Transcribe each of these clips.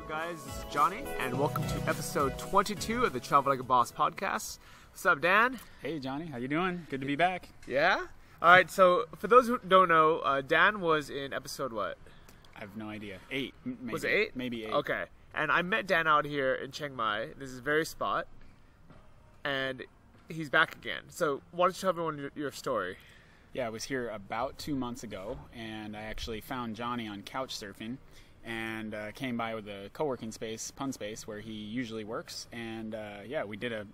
guys? This is Johnny, and welcome to episode 22 of the Travel Like a Boss podcast. What's up, Dan? Hey, Johnny. How you doing? Good to be back. Yeah? All right, so for those who don't know, Dan was in episode what? I have no idea. 8. Maybe. Was it 8? Maybe 8. Okay. And I met Dan out here in Chiang Mai. This is the very spot. And he's back again. So why don't you tell everyone your story? Yeah, I was here about 2 months ago, and I actually found Johnny on couch surfing. And came by with a co-working space, Pun Space, where he usually works. And yeah, we did a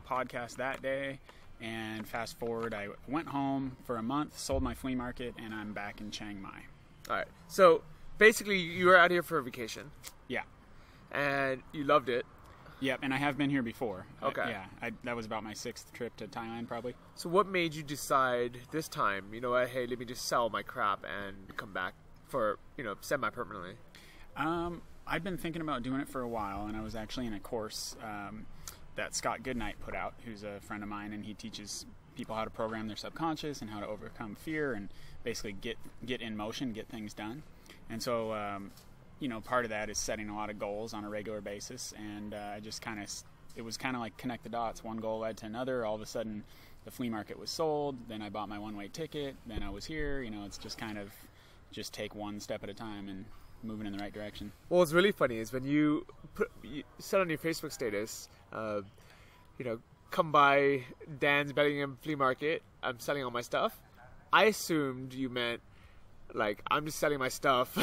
podcast that day. And fast forward, I went home for a month, sold my flea market, and I'm back in Chiang Mai. All right. So basically, you were out here for a vacation. Yeah. And you loved it. Yep, and I have been here before. Okay. That was about my 6th trip to Thailand, probably. So what made you decide this time, you know what, hey, let me just sell my crap and come back for, semi-permanently? I'd been thinking about doing it for a while, and I was actually in a course that Scott Goodnight put out, who's a friend of mine, and he teaches people how to program their subconscious and how to overcome fear and basically get in motion, get things done. And so, part of that is setting a lot of goals on a regular basis, and it was kind of like connect the dots. One goal led to another. All of a sudden, the flea market was sold. Then I bought my one-way ticket. Then I was here. It's just kind of just take one step at a time and moving in the right direction. Well, what's really funny is when you said on your Facebook status, come by Dan's Bellingham flea market, I'm selling all my stuff. I assumed you meant, like, I'm just selling my stuff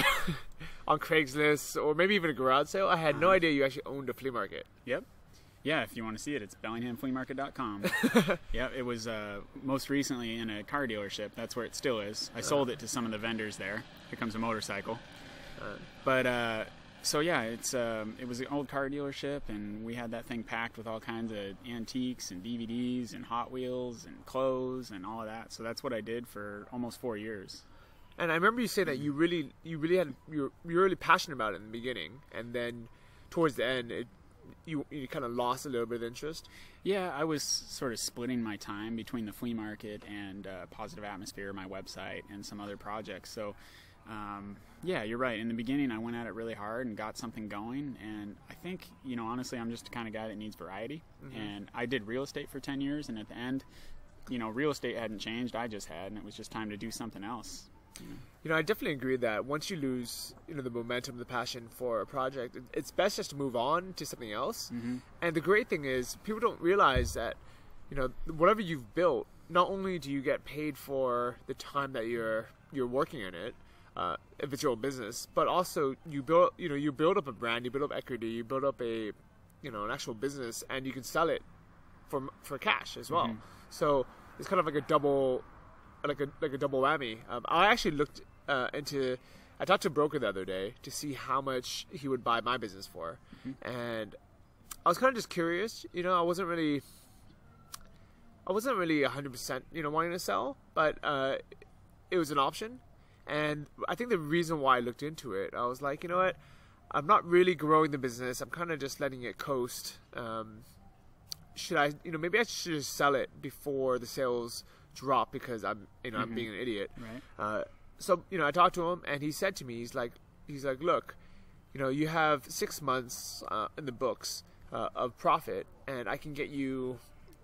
on Craigslist or maybe even a garage sale. I had no idea you actually owned a flea market. Yep. Yeah, if you want to see it, it's BellinghamFleaMarket.com. Yep, it was most recently in a car dealership. That's where it still is. I sold it to some of the vendors there. Here comes a motorcycle. So yeah, it was an old car dealership, and we had that thing packed with all kinds of antiques and DVDs and Hot Wheels and clothes and all of that. So that's what I did for almost 4 years. And I remember you saying that you were really passionate about it in the beginning, and then towards the end, you kind of lost a little bit of interest. Yeah, I was sort of splitting my time between the flea market and Positive Atmosphere, my website, and some other projects. So. Yeah, you're right. In the beginning, I went at it really hard and got something going. And I think, honestly, I'm just the kind of guy that needs variety. Mm-hmm. And I did real estate for 10 years. And at the end, real estate hadn't changed. I just had. And it was just time to do something else. I definitely agree that once you lose, the momentum, the passion for a project, it's best just to move on to something else. Mm-hmm. And the great thing is people don't realize that, whatever you've built, not only do you get paid for the time that you're working in it, if it's your own business, but also you build up a brand, you build up equity, you build up an actual business, and you can sell it for cash as well. Mm-hmm. So it's kind of like a double whammy. I actually looked I talked to a broker the other day to see how much he would buy my business for, mm-hmm. and I was kind of just curious. I wasn't really 100% wanting to sell, but it was an option. And I think the reason why I looked into it, I was like, you know what, I'm not really growing the business. I'm kind of just letting it coast. Should I, maybe I should just sell it before the sales drop because I'm being an idiot. Right. So, I talked to him and he said to me, he's like, look, you have 6 months in the books of profit, and I can get you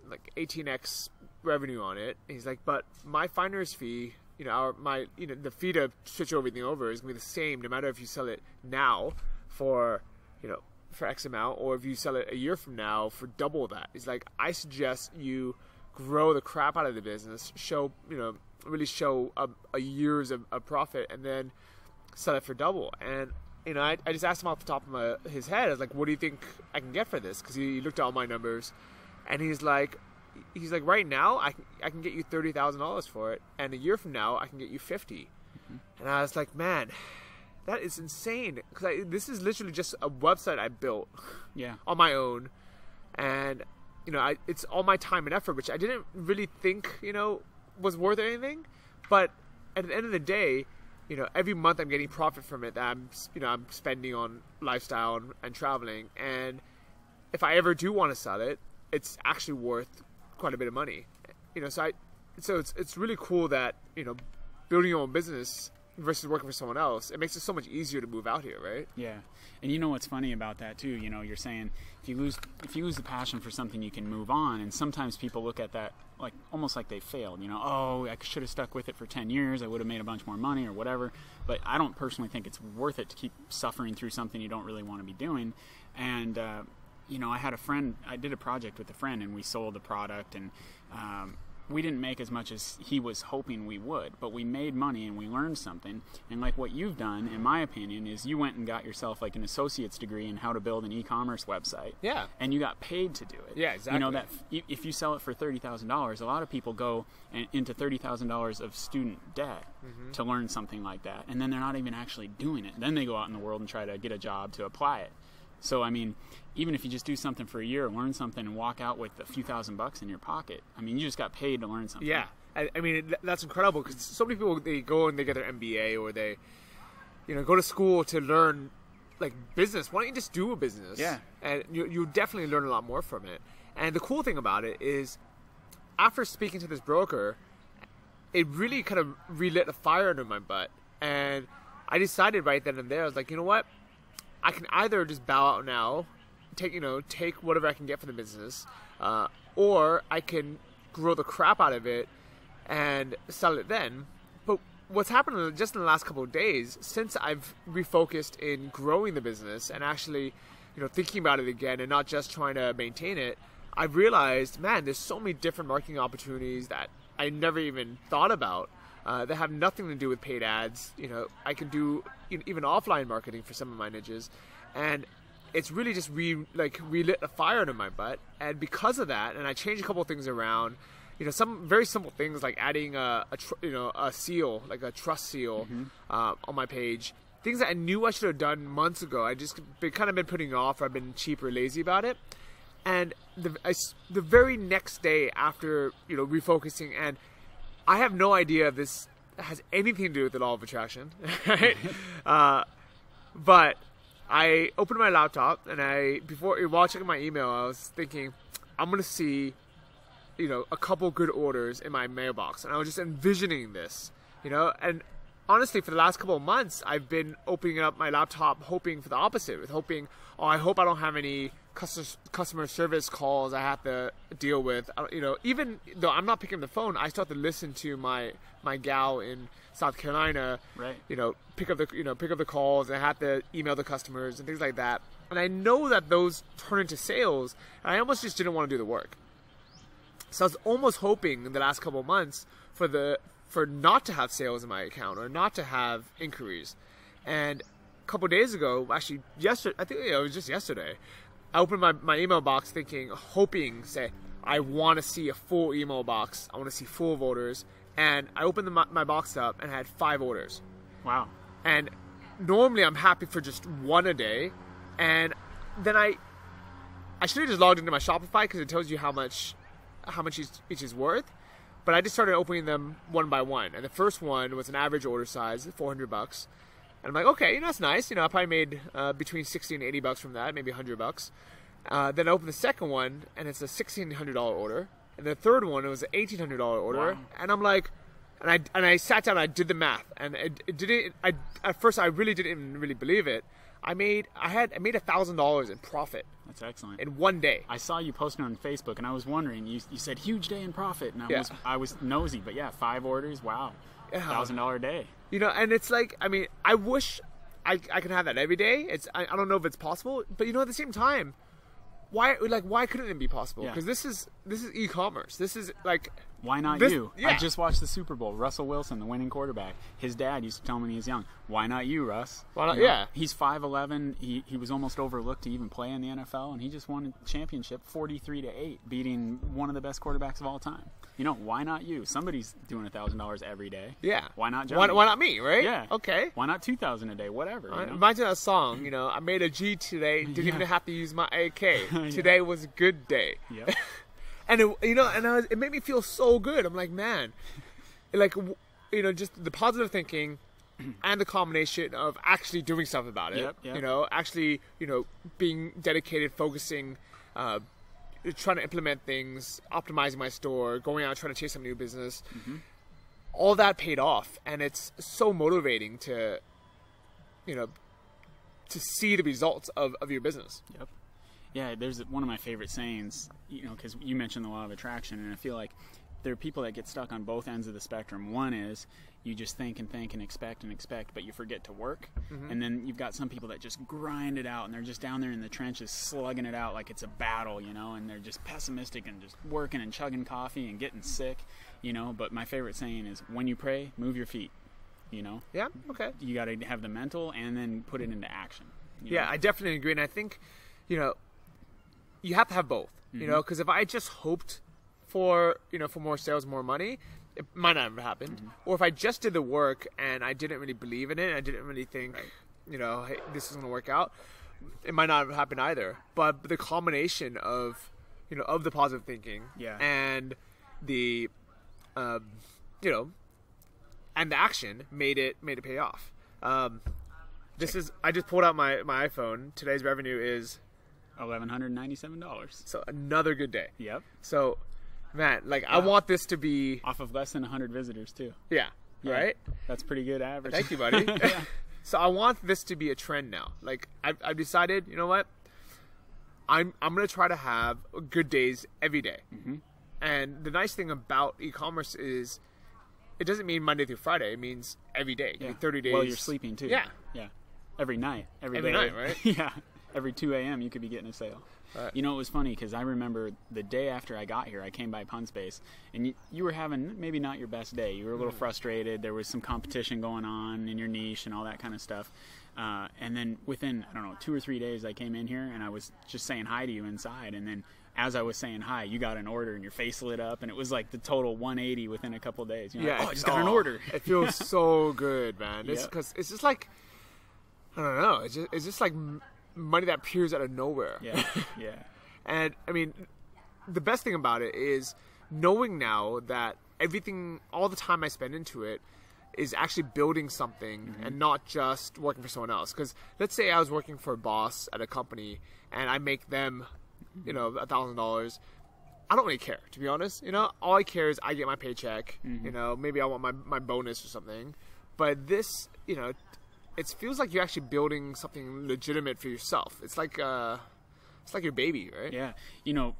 like 18x revenue on it. And he's like, but my finder's fee, the fee to switch everything over is going to be the same no matter if you sell it now for X amount or if you sell it a year from now for double that. He's like, I suggest you grow the crap out of the business, really show a years of profit, and then sell it for double. And, I just asked him off the top of his head, I was like, what do you think I can get for this? Because he looked at all my numbers, and he's like, right now I can get you $30,000 for it, and a year from now I can get you $50,000. Mm-hmm. And I was like, man, that is insane. Because this is literally just a website I built, on my own, and it's all my time and effort, which I didn't really think was worth anything. But at the end of the day, every month I'm getting profit from it that I'm spending on lifestyle and traveling, and if I ever do want to sell it, it's actually worth quite a bit of money, so it's really cool that building your own business versus working for someone else, it makes it so much easier to move out here, right? Yeah. And you know what's funny about that too, you know, you're saying if you lose the passion for something, you can move on, and sometimes people look at that like almost like they failed, you know, oh, I should have stuck with it for 10 years, I would have made a bunch more money or whatever. But I don't personally think it's worth it to keep suffering through something you don't really want to be doing. And you know, I did a project with a friend, and we sold the product, and we didn't make as much as he was hoping we would, but we made money and we learned something. And like what you've done, in my opinion, is you went and got yourself like an associate's degree in how to build an e-commerce website. Yeah. And you got paid to do it. Yeah, exactly. You know that if you sell it for $30,000, a lot of people go into $30,000 of student debt to learn something like that, and then they're not even actually doing it. Then they go out in the world and try to get a job to apply it. So, I mean, even if you just do something for a year, learn something, and walk out with a few $1,000 in your pocket, I mean, you just got paid to learn something. Yeah. I mean, that's incredible, because so many people, they go and they get their MBA, or they, you know, go to school to learn, like, business. Why don't you just do a business? Yeah. And you definitely learn a lot more from it. And the cool thing about it is, after speaking to this broker, it really kind of relit a fire under my butt. And I decided right then and there, I was like, you know what? I can either just bow out now, take whatever I can get from the business, or I can grow the crap out of it and sell it then. But what's happened just in the last couple of days, since I've refocused in growing the business and actually, you know, thinking about it again and not just trying to maintain it, I've realized, man, there's so many different marketing opportunities that I never even thought about. That have nothing to do with paid ads. You know, I can do even offline marketing for some of my niches, and it's really just relit a fire under my butt. And because of that, and I changed a couple of things around. You know, some very simple things like adding a seal, like a trust seal, on my page. Things that I knew I should have done months ago. I just kind of been putting off, or I've been cheap or lazy about it. And the very next day after, you know, refocusing, and I have no idea if this has anything to do with the law of attraction, right? But I opened my laptop, and while checking my email, I was thinking, I'm going to see, you know, a couple good orders in my mailbox. And I was just envisioning this, you know, and honestly, for the last couple of months, I've been opening up my laptop hoping for the opposite, I hope I don't have any customer service calls I have to deal with. You know, even though I'm not picking the phone, I start to listen to my gal in South Carolina. Right. You know, pick up the calls, and I have to email the customers and things like that. And I know that those turn into sales, and I almost just didn't want to do the work. So I was almost hoping in the last couple of months for not to have sales in my account, or not to have inquiries. And a couple of days ago, actually yesterday, I think it was just yesterday, I opened my email box hoping, I want to see a full email box. I want to see full of orders. And I opened my box up and had 5 orders. Wow. And normally I'm happy for just 1 a day. And then I should have just logged into my Shopify, because it tells you how much each is worth. But I just started opening them one by one. And the first one was an average order size, $400. And I'm like, okay, you know, that's nice. You know, I probably made between $60 and $80 from that, maybe $100. Then I opened the second one, and it's a $1,600 order. And the third one, it was an $1,800 order. Wow. And I'm like, and I sat down, and I did the math, and at first I really didn't really believe it. I made $1,000 in profit. That's excellent. In 1 day. I saw you posting on Facebook, and I was wondering. You said huge day in profit, and I was nosy, but yeah, 5 orders. Wow, $1,000 a day. You know, and it's like, I mean, I wish I could have that every day. I don't know if it's possible, but you know, at the same time, why couldn't it be possible? Because this is e-commerce. This is like, why not you? Yeah. I just watched the Super Bowl. Russell Wilson, the winning quarterback. His dad used to tell me when he was young, why not you, Russ? Why not? You know, yeah. He's 5'11". He was almost overlooked to even play in the NFL, and he just won a championship 43-8, beating one of the best quarterbacks of all time. You know, why not you? Somebody's doing $1,000 every day. Yeah. Why not Johnny? Why not me, right? Yeah. Okay. Why not $2,000 a day? Whatever. You know? Imagine that song, you know, I made a G today, didn't even have to use my AK. Today was a good day. Yep. And it made me feel so good. I'm like, man, like, you know, just the positive thinking and the combination of actually doing stuff about it. Yep. You know, actually, you know, being dedicated, focusing, trying to implement things, optimizing my store, going out trying to chase some new business. all that paid off, and it's so motivating to, to see the results of your business. Yep. Yeah, there's one of my favorite sayings, because you mentioned the law of attraction, and I feel like there are people that get stuck on both ends of the spectrum. One is you just think and expect, but you forget to work. Mm-hmm. And then you've got some people that just grind it out, and they're just down there in the trenches slugging it out like it's a battle, and they're just pessimistic and just working and chugging coffee and getting sick, But my favorite saying is, when you pray, move your feet, Yeah, okay. You got to have the mental and then put it into action. Yeah, I definitely agree. And I think, you have to have both, Mm-hmm. because if I just hoped for more sales, more money, it might not have happened. Mm-hmm. Or if I just did the work and I didn't really believe in it, I didn't really think, hey, this is going to work out, it might not have happened either. But the combination of, of the positive thinking, and the, and the action made it pay off. I just pulled out my iPhone. Today's revenue is $1,197. So another good day. Yep. So, man, I want this to be off of less than 100 visitors too. Yeah. Right. That's pretty good average. Thank you, buddy. So I want this to be a trend now. I've decided, you know what? I'm gonna try to have good days every day. Mm-hmm. And the nice thing about e-commerce is, it doesn't mean Monday through Friday. It means every day. It 30 days. Well, you're sleeping too. Yeah. Yeah. Every night. Every day. Night, right? Yeah. Every 2 a.m. you could be getting a sale. Right. It was funny because I remember the day after I got here, I came by Pun Space, and you were having maybe not your best day. You were a little frustrated. There was some competition going on in your niche and all that kind of stuff. And then within, 2 or 3 days, I came in here and I was just saying hi to you inside. And then as I was saying hi, you got an order and your face lit up, and it was like the total 180 within a couple of days. I just got an order. It feels so good, man. Because it's just like, I don't know. It's just like money that appears out of nowhere. Yeah, yeah. And I mean, the best thing about it is knowing now that everything, all the time I spend into it, is actually building something, mm-hmm. and not just working for someone else. Because let's say I was working for a boss at a company and I make them, $1,000. I don't really care, to be honest. All I care is I get my paycheck. Mm-hmm. Maybe I want my bonus or something. But this, it feels like you're actually building something legitimate for yourself. It's like your baby, right? Yeah.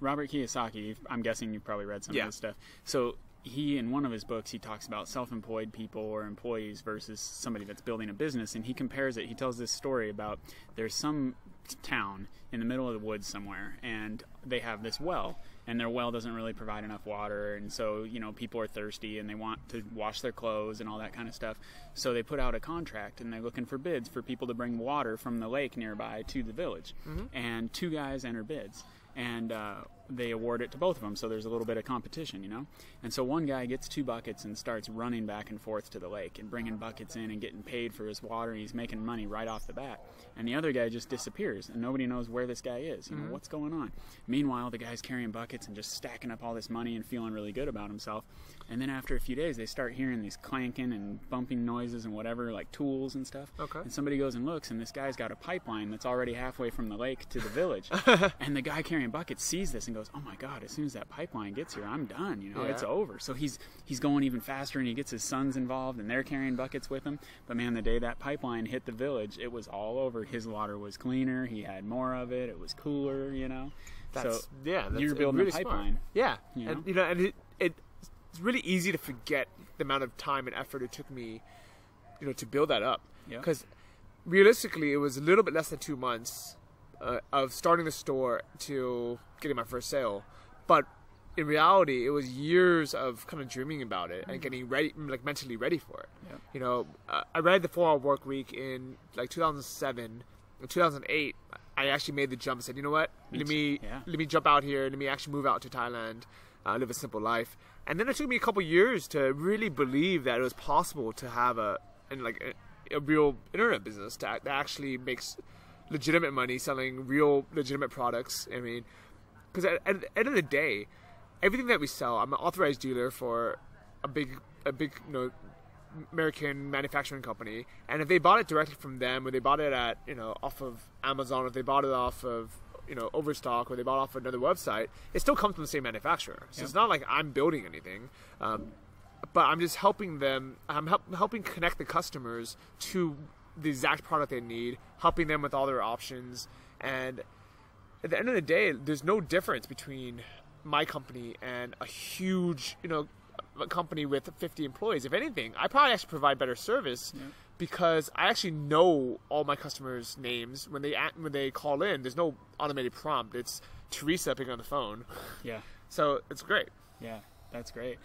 Robert Kiyosaki, I'm guessing you've probably read some of his stuff. So he, in one of his books, he talks about self-employed people or employees versus somebody that's building a business, and he compares it. He tells this story about there's some town in the middle of the woods somewhere, and they have this well, and their well doesn't really provide enough water, and so people are thirsty and they want to wash their clothes and all that kind of stuff. So they put out a contract and they're looking for bids for people to bring water from the lake nearby to the village. Mm-hmm. And 2 guys enter bids, and they award it to both of them, so there's a little bit of competition, And so one guy gets 2 buckets and starts running back and forth to the lake and bringing buckets in and getting paid for his water. He's making money right off the bat. And the other guy just disappears, and nobody knows where this guy is. Mm-hmm. What's going on? Meanwhile, the guy's carrying buckets and just stacking up all this money and feeling really good about himself. And then after a few days, they start hearing these clanking and bumping noises and whatever, like tools and stuff. Okay. And somebody goes and looks, and this guy's got a pipeline that's already halfway from the lake to the village. And the guy carrying buckets sees this and goes, "Oh my God, as soon as that pipeline gets here, I'm done, it's over." So he's going even faster, and he gets his sons involved, and they're carrying buckets with him. But man, the day that pipeline hit the village, it was all over. His water was cleaner, he had more of it, it was cooler, That's you're building really a pipeline. Smart. Yeah. And it's really easy to forget the amount of time and effort it took me, to build that up. Because realistically, it was a little bit less than 2 months of starting the store to getting my first sale. But in reality, it was years of kind of dreaming about it and getting ready, mentally ready for it. Yeah. I read the 4-Hour Workweek in 2007. In 2008, I actually made the jump and said, you know what? Let me jump out here. Let me actually move out to Thailand, live a simple life. And then it took me a couple years to really believe that it was possible to have a real internet business that actually makes legitimate money selling real legitimate products. I mean, because at the end of the day, everything that we sell, I'm an authorized dealer for a big American manufacturing company, and if they bought it directly from them, or they bought it at off of Amazon, or if they bought it off of Overstock, or they bought it off another website, it still comes from the same manufacturer. So it's not like I'm building anything. but I'm just helping them. I'm helping connect the customers to the exact product they need, helping them with all their options. And at the end of the day, there's no difference between my company and a huge, a company with 50 employees. If anything, I probably actually provide better service because I actually know all my customers' names when they call in. There's no automated prompt. It's Teresa picking on the phone. Yeah. So it's great. Yeah, that's great.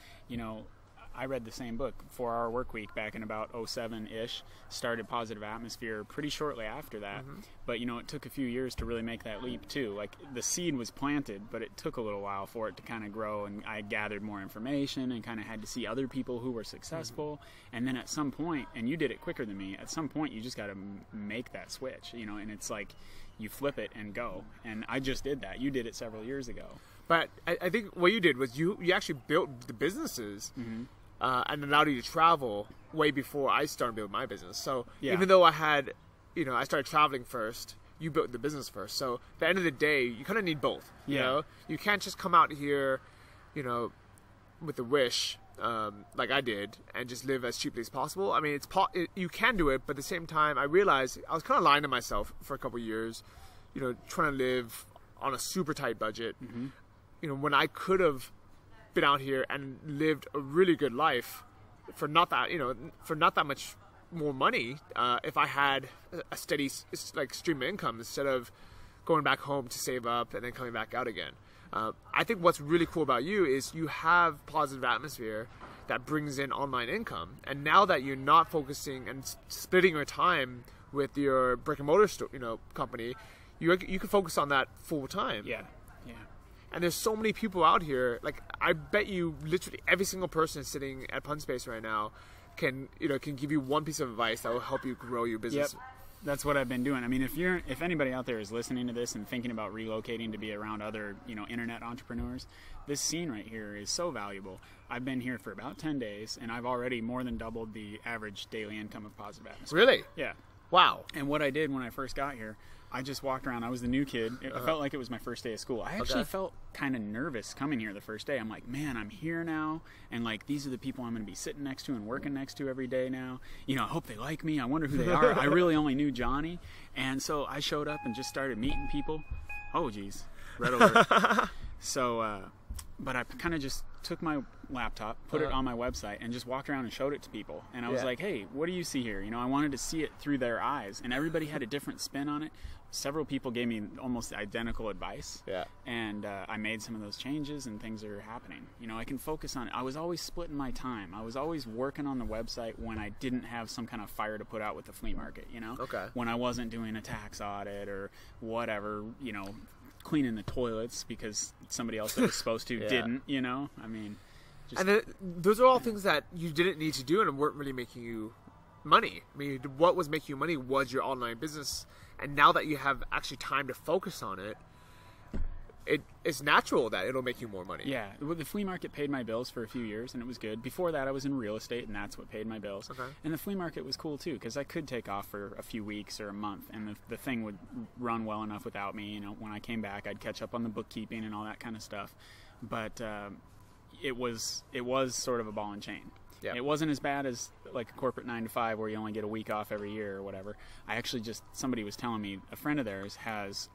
I read the same book, 4-Hour Workweek, back in about 07-ish, started Positive Atmosphere pretty shortly after that. But, it took a few years to really make that leap, too. Like, the seed was planted, but it took a little while for it to kind of grow, and I gathered more information and kind of had to see other people who were successful. And then at some point, and you did it quicker than me, at some point you just got to make that switch, and it's like you flip it and go. And I just did that. You did it several years ago. But I think what you did was you actually built the businesses and allowed you to travel way before I started building my business. So even though I had, I started traveling first, you built the business first. So at the end of the day, you kind of need both. You know, you can't just come out here, with a wish like I did and just live as cheaply as possible. I mean, you can do it, but at the same time, I realized I was kind of lying to myself for a couple of years, trying to live on a super tight budget. When I could have been out here and lived a really good life for not that much more money if I had a steady stream of income instead of going back home to save up and then coming back out again. I think what's really cool about you is you have Positive Atmosphere that brings in online income, and now that you're not focusing and splitting your time with your brick and mortar company, you can focus on that full time. And there's so many people out here. Like, I bet you literally every single person sitting at Punspace right now can give you one piece of advice that will help you grow your business. That's what I've been doing. I mean, if anybody out there is listening to this and thinking about relocating to be around other, internet entrepreneurs, this scene right here is so valuable. I've been here for about 10 days, and I've already more than doubled the average daily income of Positive Atmosphere. Really? Yeah. Wow. And what I did when I first got here, I just walked around. I was the new kid. It felt like it was my first day of school. I actually felt kind of nervous coming here the first day. I'm like, man, I'm here now, and like these are the people I'm going to be sitting next to and working next to every day now. I hope they like me. I wonder who they are. I really only knew Johnny, and so I showed up and just started meeting people. Oh, geez, red alert. So, but I kind of just took my laptop, put it on my website, and just walked around and showed it to people. And I was like, hey, what do you see here? I wanted to see it through their eyes, and everybody had a different spin on it. Several people gave me almost identical advice, and I made some of those changes, and things are happening. I can focus on it. I was always splitting my time. I was always working on the website when I didn't have some kind of fire to put out with the flea market, when I wasn't doing a tax audit or whatever, cleaning the toilets because somebody else that was supposed to didn't, I mean... And those are all things that you didn't need to do and weren't really making you money. I mean, what was making you money was your online business. And now that you have actually time to focus on it, it's natural that it'll make you more money. Yeah. Well, the flea market paid my bills for a few years, and it was good. Before that, I was in real estate, and that's what paid my bills. And the flea market was cool, too, because I could take off for a few weeks or a month, and the thing would run well enough without me. When I came back, I'd catch up on the bookkeeping and all that kind of stuff. But it was sort of a ball and chain. It wasn't as bad as like a corporate 9-to-5 where you only get a week off every year or whatever. Somebody was telling me a friend of theirs has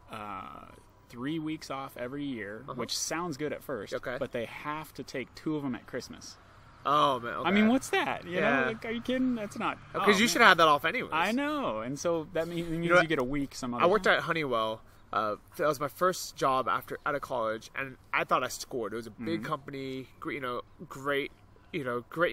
3 weeks off every year, which sounds good at first, but they have to take 2 of them at Christmas. Oh, man. Okay. I mean, what's that? You know, like, are you kidding? That's not... Because you should have that off anyways. I know. And so that means you get a week some other I worked at Honeywell. That was my first job out of college, and I thought I scored. It was a big company, great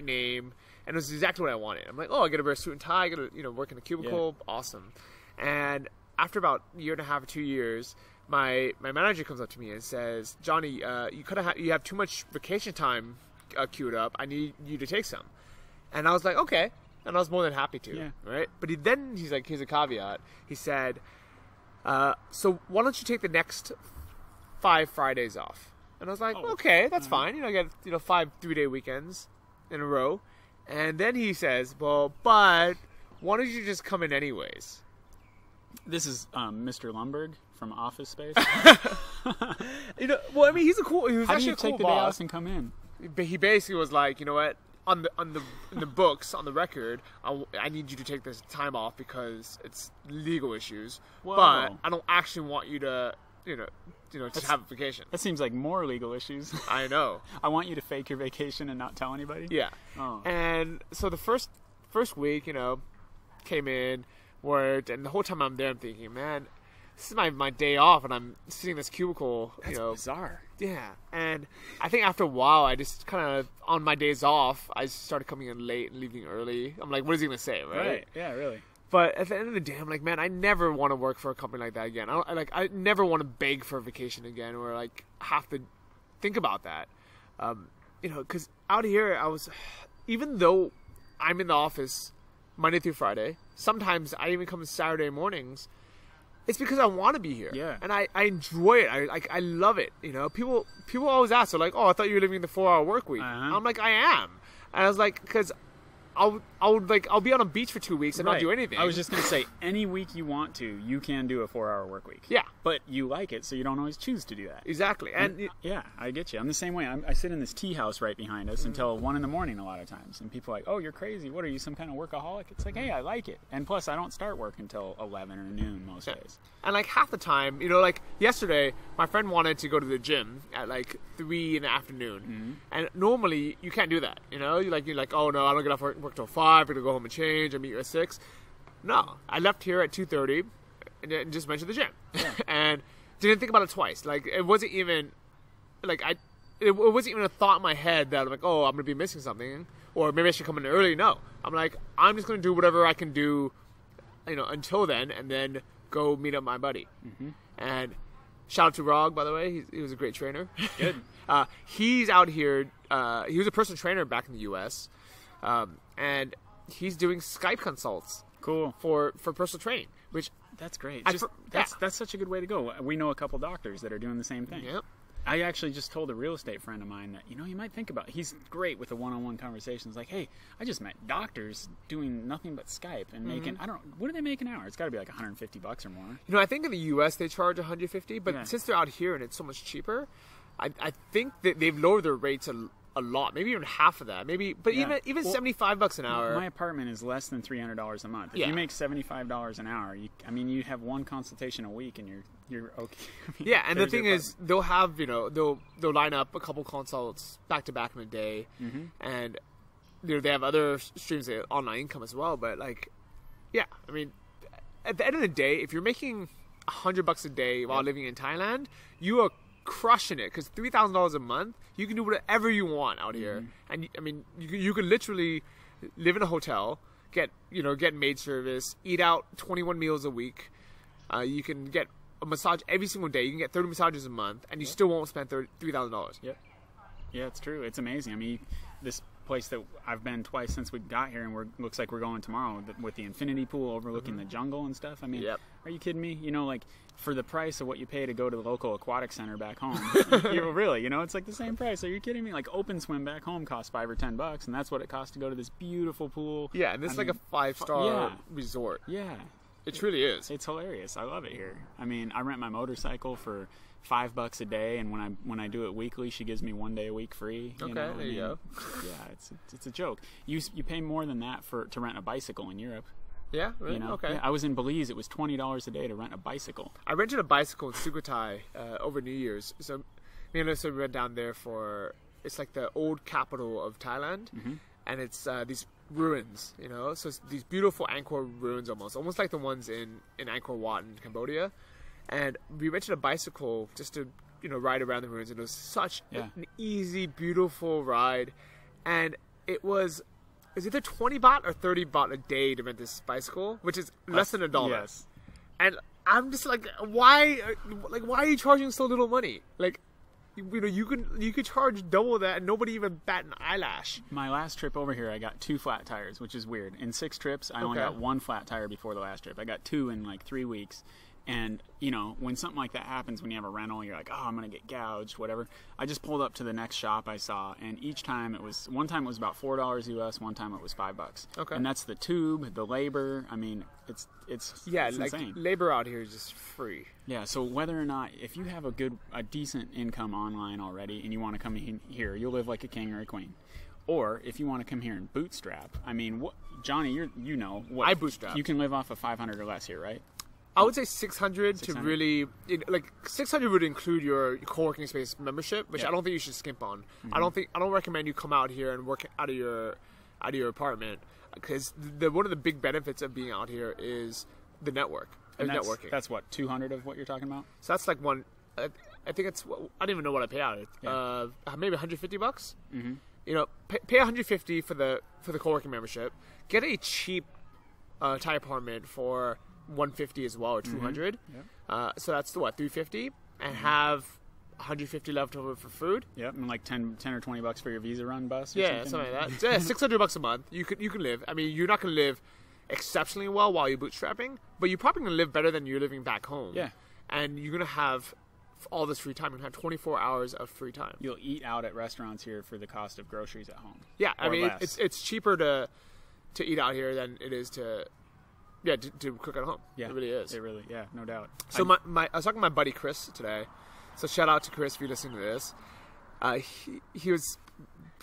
name, and it was exactly what I wanted. I'm like, I get to wear a suit and tie, I get to work in a cubicle, awesome. And after about a year and a half or 2 years, my manager comes up to me and says, Johnny, you have too much vacation time queued up. I need you to take some. And I was like, okay, and I was more than happy to, right? But he's like, here's a caveat. He said, so why don't you take the next 5 Fridays off? And I was like, okay, that's fine. I get 5 3-day weekends in a row. And then he says, well, but why don't you just come in anyways? This is Mr. Lundberg from Office Space. Well, I mean, he's a cool. He was How actually do you a cool take the boss. day off and come in? He basically was like, you know what? on the in the books, on the record, I need you to take this time off because it's legal issues. Whoa. But I don't actually want you to, to have a vacation. That seems like more legal issues. I know. I want you to fake your vacation and not tell anybody. Yeah. Oh. And so the first week, came in, worked, and the whole time I'm there, I'm thinking, man, this is my day off, and I'm sitting in this cubicle. That's bizarre. Yeah, and I think after a while, I just kind of, on my days off, I started coming in late and leaving early. I'm like, what is he going to say, right? Yeah, really. But at the end of the day, I'm like, man, I never want to work for a company like that again. I never want to beg for a vacation again, or like have to think about that. Because out here, even though I'm in the office Monday through Friday, sometimes I even come Saturday mornings. It's because I want to be here. Yeah. And I enjoy it. I love it. People always ask, they're like, oh, I thought you were living the 4-hour work week. Uh-huh. I'm like, I am. And I was like, because I'll be on a beach for 2 weeks and not do anything. I was just going to say, any week you want to, you can do a 4-hour work week. Yeah. But you like it, so you don't always choose to do that. Exactly. And yeah, I get you. I'm the same way. I sit in this tea house right behind us until 1 a.m. a lot of times. And people are like, oh, you're crazy. What are you, some kind of workaholic? It's like, hey, I like it. And plus, I don't start work until 11 or noon most days. And like half the time, like yesterday, my friend wanted to go to the gym at like 3 in the afternoon. Mm-hmm. And normally, you can't do that. You're like, oh no, I don't get off work till 5. We're going to go home and change. I meet you at 6. No, I left here at 2:30 and just went to the gym. Yeah. And didn't think about it twice. Like, it wasn't even, like, it wasn't even a thought in my head that I'm like, oh, I'm going to be missing something. Or maybe I should come in early. No. I'm like, I'm just going to do whatever I can do, until then, and then go meet up my buddy. Mm-hmm. And shout out to Rog, by the way. He was a great trainer. Good. He's out here. He was a personal trainer back in the U.S., and he's doing Skype consults. Cool. For personal training, which that's great. that's such a good way to go. We know a couple doctors that are doing the same thing. Yep. I actually just told a real estate friend of mine that, you might think about it. He's great with the one-on-one conversations. Like, hey, I just met doctors doing nothing but Skype and making, what do they make an hour? It's got to be like $150 or more. I think in the U.S. they charge $150, but since they're out here and it's so much cheaper, I think that they've lowered their rates a lot, maybe even half of that, even $75 an hour. My apartment is less than $300 a month. If you make $75 an hour, you have one consultation a week and you're okay. And the thing is, they'll have they'll line up a couple consults back to back in a day, and they have other streams of online income as well. But at the end of the day, if you're making $100 a day while living in Thailand, you are crushing it, because $3,000 a month, you can do whatever you want out here. And you can literally live in a hotel, get maid service, eat out 21 meals a week. You can get a massage every single day. You can get 30 massages a month, and you still won't spend $3,000. Yeah, it's true. It's amazing. This place that I've been twice since we got here, and looks like we're going tomorrow with the infinity pool overlooking the jungle and stuff. Are you kidding me? For the price of what you pay to go to the local aquatic center back home, really, it's like the same price. Are you kidding me? Like, open swim back home costs $5 or $10, and that's what it costs to go to this beautiful pool. Yeah, and this is like a 5-star resort. Yeah, it truly is. It's hilarious. I love it here. I rent my motorcycle for $5 a day, and when I do it weekly, she gives me 1 day a week free. Okay, there you go. Yeah, it's a joke. You pay more than that to rent a bicycle in Europe. Yeah, really? Okay. Yeah, I was in Belize. It was $20 a day to rent a bicycle. I rented a bicycle in Sukhothai over New Year's. So me and Alyssa went down there it's like the old capital of Thailand, and it's these ruins, so it's these beautiful Angkor ruins, almost like the ones in Angkor Wat in Cambodia. And we rented a bicycle just to ride around the ruins, and it was such an easy, beautiful ride. And it was either 20 baht or 30 baht a day to rent this bicycle, which is less than $1. Yes. And I'm just like, why are you charging so little money? Like, you could charge double that and nobody even bat an eyelash. My last trip over here, I got 2 flat tires, which is weird. In 6 trips, I only got 1 flat tire before the last trip. I got 2 in like 3 weeks. And, when something like that happens, when you have a rental, you're like, oh, I'm going to get gouged, whatever. I just pulled up to the next shop I saw, and one time it was about $4 US, one time it was $5. Okay. And that's the tube, the labor. It's insane. Labor out here is just free. Yeah, so whether or not, if you have a decent income online already and you want to come in here, you'll live like a king or a queen. Or if you want to come here and bootstrap, I mean, Johnny, you know what I bootstrap. You can live off of 500 or less here, right? I would say 600 to really, 600 would include your co-working space membership, which I don't think you should skimp on. I don't recommend you come out here and work out of your apartment, because one of the big benefits of being out here is the network. And networking. That's what, 200 of what you're talking about? So that's like one. I think it's. I don't even know what I pay out. Maybe $150. Mm-hmm. You know, pay $150 for the co-working membership. Get a cheap Thai apartment for $150 as well, or $200. Yep. So that's what, $350, and have $150 left over for food. Yep, and like 10 or $20 for your Visa run bus. Or something like that. $600 a month. You can live. I mean, you're not gonna live exceptionally well while you're bootstrapping, but you're probably gonna live better than you're living back home. Yeah, and you're gonna have all this free time. You're gonna have 24 hours of free time. You'll eat out at restaurants here for the cost of groceries at home. Yeah, I mean, it's cheaper to eat out here than it is to cook at home. Yeah, it really is. Yeah, no doubt. So I was talking to my buddy Chris today. So shout out to Chris if you're listening to this. He was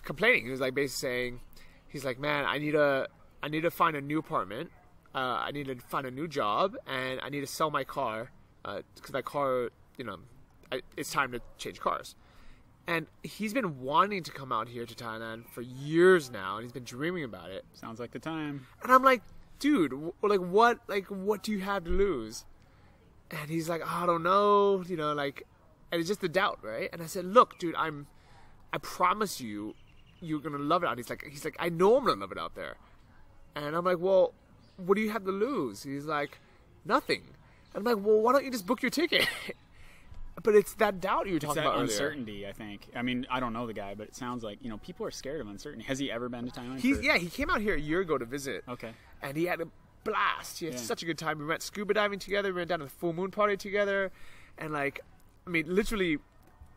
complaining. He was like basically saying, he's like, man, I need to find a new apartment. I need to find a new job, and I need to sell my car because my car, it's time to change cars. And he's been wanting to come out here to Thailand for years now, and he's been dreaming about it. Sounds like the time. And I'm like, dude, what do you have to lose? And he's like, I don't know, and it's just the doubt, right? And I said, look, dude, I promise you're gonna love it out. He's like, I know I'm gonna love it out there. And I'm like, well, what do you have to lose? He's like, nothing. And I'm like, well, why don't you just book your ticket? But it's that doubt you were talking about earlier. Uncertainty, I think. I mean, I don't know the guy, but it sounds like, people are scared of uncertainty. Has he ever been to Thailand? He came out here a year ago to visit. Okay. And he had a blast. He had such a good time. We went scuba diving together. We went down to the full moon party together. And literally,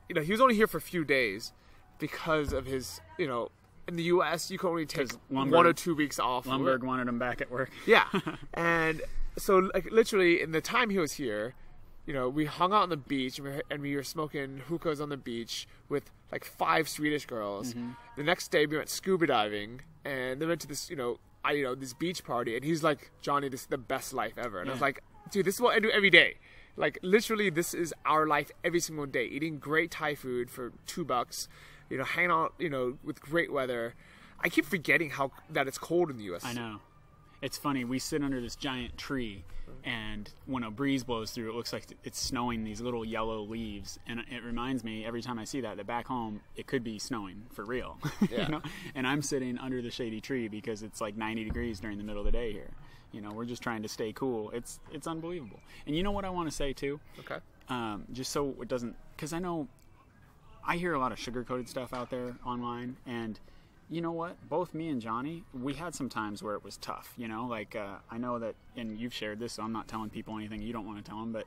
he was only here for a few days because of his, in the U.S., you can only take 1 or 2 weeks off. Lumberg wanted him back at work. Yeah. And so, literally, in the time he was here, we hung out on the beach and we were smoking hookahs on the beach with 5 Swedish girls. Mm-hmm. The next day we went scuba diving and then went to this, this beach party, and he's like, Johnny, this is the best life ever. And I was like, dude, this is what I do every day. Literally, this is our life every single day. Eating great Thai food for $2, hanging out, with great weather. I keep forgetting that it's cold in the U.S. I know. It's funny. We sit under this giant tree, and when a breeze blows through, it looks like it's snowing these little yellow leaves. And it reminds me every time I see that back home, it could be snowing for real. Yeah. And I'm sitting under the shady tree because it's 90 degrees during the middle of the day here. We're just trying to stay cool. It's unbelievable. And you know what I want to say too? Okay. Just so it doesn't, because I hear a lot of sugar-coated stuff out there online, and you know what? Both me and Johnny, we had some times where it was tough, I know that, and you've shared this, so I'm not telling people anything you don't want to tell them, but,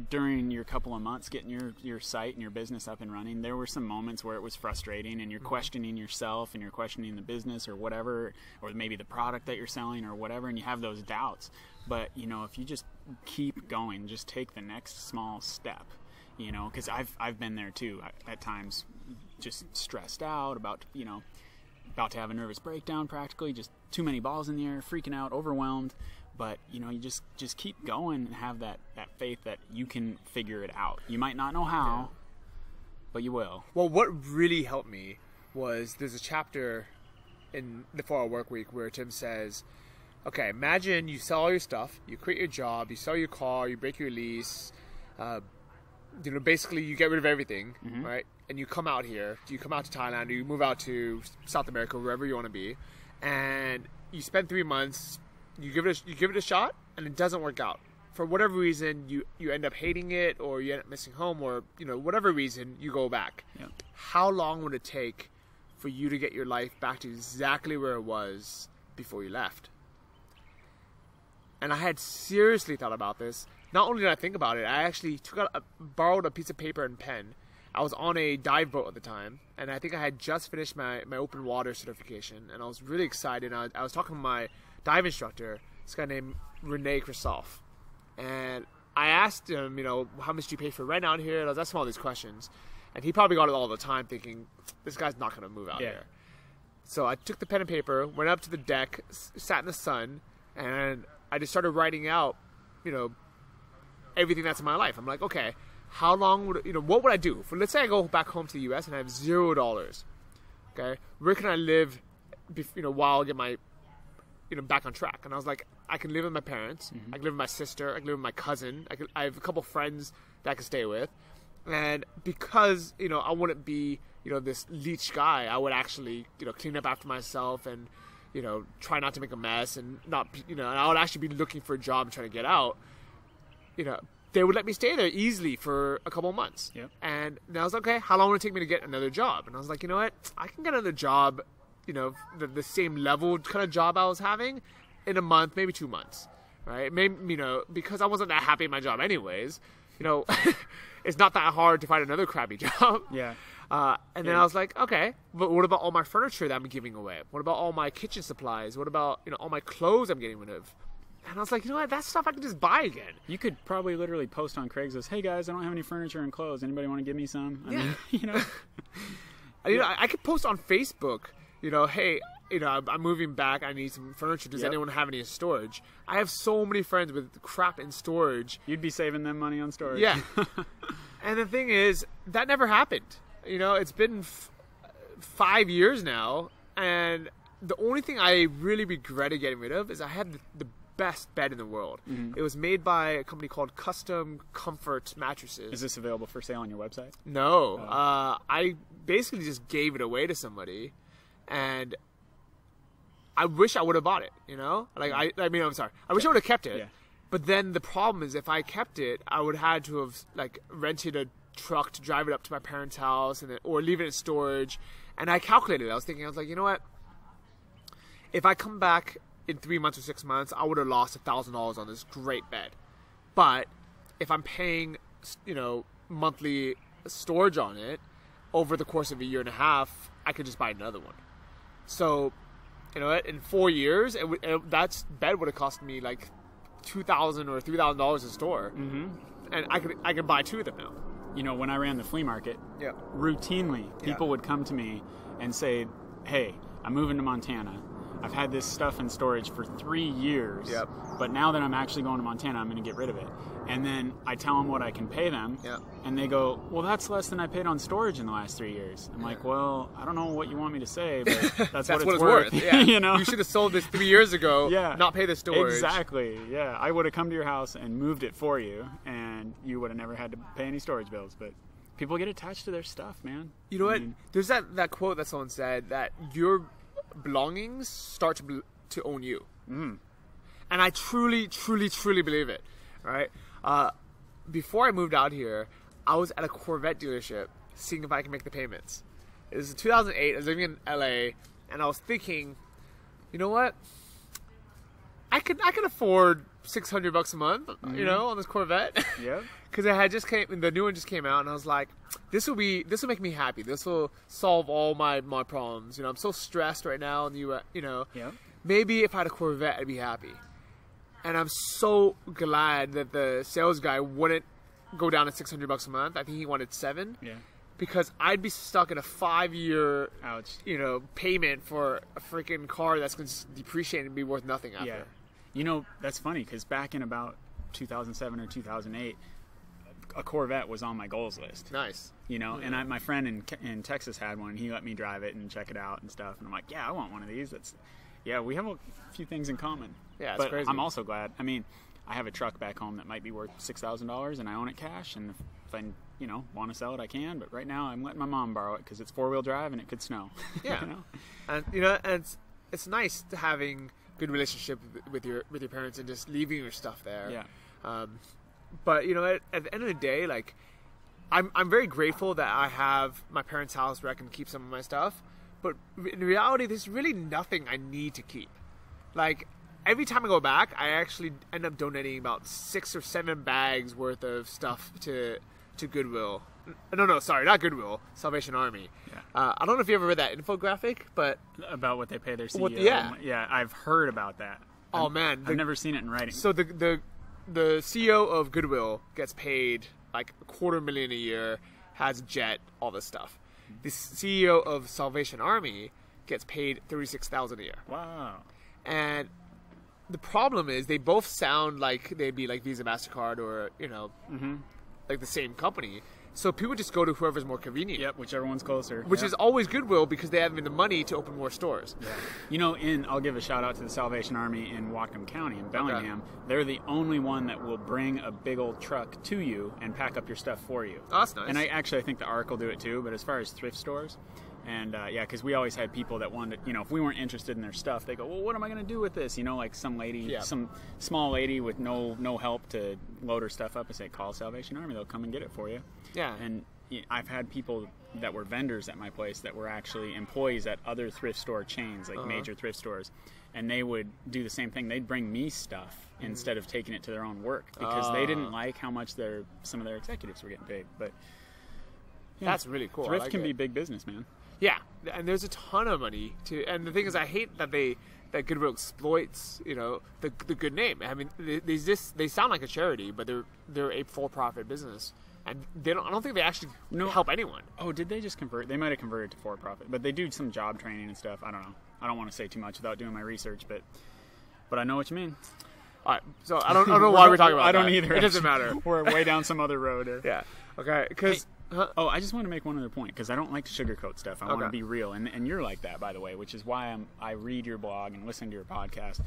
during your couple of months getting your site and your business up and running, there were some moments where it was frustrating, and you're questioning yourself, and you're questioning the business or whatever, or maybe the product that you're selling or whatever, and you have those doubts. But, if you just keep going, just take the next small step, because I've been there too, at times, just stressed out about to have a nervous breakdown practically, just too many balls in the air, freaking out, overwhelmed. But, you just keep going and have that faith that you can figure it out. You might not know how, but you will. Well, what really helped me was there's a chapter in the 4-Hour Workweek where Tim says, okay, imagine you sell all your stuff, you quit your job, you sell your car, you break your lease, basically you get rid of everything, mm-hmm. right? And you come out here, you come out to Thailand, or you move out to South America, wherever you want to be, and you spend 3 months, you give it a shot, and it doesn't work out. For whatever reason, you end up hating it, or you end up missing home, or whatever reason, you go back. Yeah. How long would it take for you to get your life back to exactly where it was before you left? And I had seriously thought about this. Not only did I think about it, I actually borrowed a piece of paper and pen. I was on a dive boat at the time, and I think I had just finished my open water certification, and I was really excited. I was talking to my dive instructor, this guy named Renee Kristoff, and I asked him, how much do you pay for rent out here? And I was asking him all these questions, and he probably got it all the time thinking, this guy's not going to move out here. So I took the pen and paper, went up to the deck, sat in the sun, and I just started writing out, everything that's in my life. I'm like, okay, how long would, what would I do? Let's say I go back home to the U.S. and I have $0. Okay, where can I live, while I get my, back on track? And I was like, I can live with my parents, I can live with my sister, I can live with my cousin, I have a couple friends that I can stay with, and because I wouldn't be this leech guy, I would actually clean up after myself and try not to make a mess and not and I would actually be looking for a job and trying to get out. They would let me stay there easily for a couple of months. Yep. And I was like, okay, how long would it take me to get another job? And I was like, you know what, I can get another job, the same level kind of job I was having in a month, maybe 2 months, right? Maybe, because I wasn't that happy in my job anyways, it's not that hard to find another crappy job. Yeah. And then I was like, okay, but what about all my furniture that I'm giving away? What about all my kitchen supplies? What about, all my clothes I'm getting rid of? And I was like, what, that stuff I can just buy again. You could probably literally post on Craigslist, hey guys, I don't have any furniture and clothes. Anybody want to give me some? I mean, I could post on Facebook, hey, I'm moving back. I need some furniture. Does anyone have any in storage? I have so many friends with crap in storage. You'd be saving them money on storage. Yeah. And the thing is, that never happened. It's been 5 years now, and the only thing I really regretted getting rid of is I had the best bed in the world. It was made by a company called Custom Comfort Mattresses. Is this available for sale on your website? No. I basically just gave it away to somebody, and I wish I would have bought it, I'm sorry. I wish I would have kept it. Yeah. But then the problem is if I kept it, I would have had to have rented a truck to drive it up to my parents' house or leave it in storage. And I calculated. I was like, you know what? If I come back in 3 months or 6 months, I would have lost $1,000 on this great bed. But if I'm paying, monthly storage on it over the course of a year and a half, I could just buy another one. So, in 4 years, that bed would have cost me like $2,000 or $3,000 a store, and I could buy 2 of them now. When I ran the flea market, routinely people would come to me and say, hey, I'm moving to Montana. I've had this stuff in storage for 3 years, but now that I'm actually going to Montana, I'm going to get rid of it. And then I tell them what I can pay them, and they go, well, that's less than I paid on storage in the last 3 years. I'm like, well, I don't know what you want me to say, but that's what it's worth. Yeah. You should have sold this 3 years ago, not pay the storage. Exactly, yeah. I would have come to your house and moved it for you, and you would have never had to pay any storage bills, but people get attached to their stuff, man. You know what? There's that quote that someone said that your belongings start to own you. And I truly, truly, truly believe it, right? Before I moved out here, I was at a Corvette dealership seeing if I can make the payments. It was 2008. I was living in LA, and I was thinking, you know what? I could afford $600 a month, on this Corvette. Yeah. Because the new one just came out, and I was like, this will make me happy. This will solve all my problems. I'm so stressed right now in the U.S. Maybe if I had a Corvette, I'd be happy. And I'm so glad that the sales guy wouldn't go down to $600 a month. I think he wanted $7. Yeah. Because I'd be stuck in a 5-year, payment for a freaking car that's going to depreciate and be worth nothing after. Yeah. That's funny because back in about 2007 or 2008, a Corvette was on my goals list. Nice. And my friend in Texas had one. He let me drive it and check it out and stuff. And I'm like, I want one of these. We have a few things in common. Yeah, it's crazy. I'm also glad. I mean, I have a truck back home that might be worth $6,000, and I own it cash. And if I, want to sell it, I can. But right now, I'm letting my mom borrow it because it's 4-wheel drive and it could snow. Yeah. And it's nice to having good relationship with your parents and just leaving your stuff there. Yeah. But at the end of the day, like, I'm very grateful that I have my parents' house where I can keep some of my stuff. But in reality, there's really nothing I need to keep. Like, every time I go back, I actually end up donating about 6 or 7 bags worth of stuff to Goodwill. No, sorry, not Goodwill. Salvation Army. Yeah. I don't know if you ever read that infographic, but about what they pay their CEO. Yeah, I've heard about that. Oh man, I've never seen it in writing. So the CEO of Goodwill gets paid like $250,000 a year, has a jet, all this stuff. The CEO of Salvation Army gets paid $36,000 a year. Wow. And the problem is they both sound like they'd be like Visa, MasterCard, or like the same company. So people just go to whoever's more convenient. Yep, whichever one's closer. Which is always Goodwill because they have the money to open more stores. Yeah. You know, I'll give a shout out to the Salvation Army in Whatcom County in Bellingham. Okay. They're the only one that will bring a big old truck to you and pack up your stuff for you. Oh, that's nice. And I think the Ark will do it too, but as far as thrift stores, and because we always had people that wanted, if we weren't interested in their stuff, they go, well, what am I going to do with this? Like some lady, some small lady with no help to load her stuff up and say, call Salvation Army, they'll come and get it for you. Yeah. And I've had people that were vendors at my place that were actually employees at other thrift store chains, like major thrift stores, and they would do the same thing. They'd bring me stuff instead of taking it to their own work because they didn't like how much some of their executives were getting paid. But that's really cool. Thrift can be big business, man. Yeah, and there's a ton of money and the thing is, I hate that that Goodwill exploits, the good name. I mean, they sound like a charity, but they're a for-profit business, and I don't think they actually help anyone. Oh, did they just convert? They might have converted to for-profit, but they do some job training and stuff. I don't know. I don't want to say too much without doing my research, but I know what you mean. All right, so I don't know why we're talking about that. I don't either. It doesn't matter. We're way down some other road. Yeah. Okay. Because. I just want to make one other point because I don't like to sugarcoat stuff. I want to be real, and you're like that, by the way, which is why I read your blog and listen to your podcast.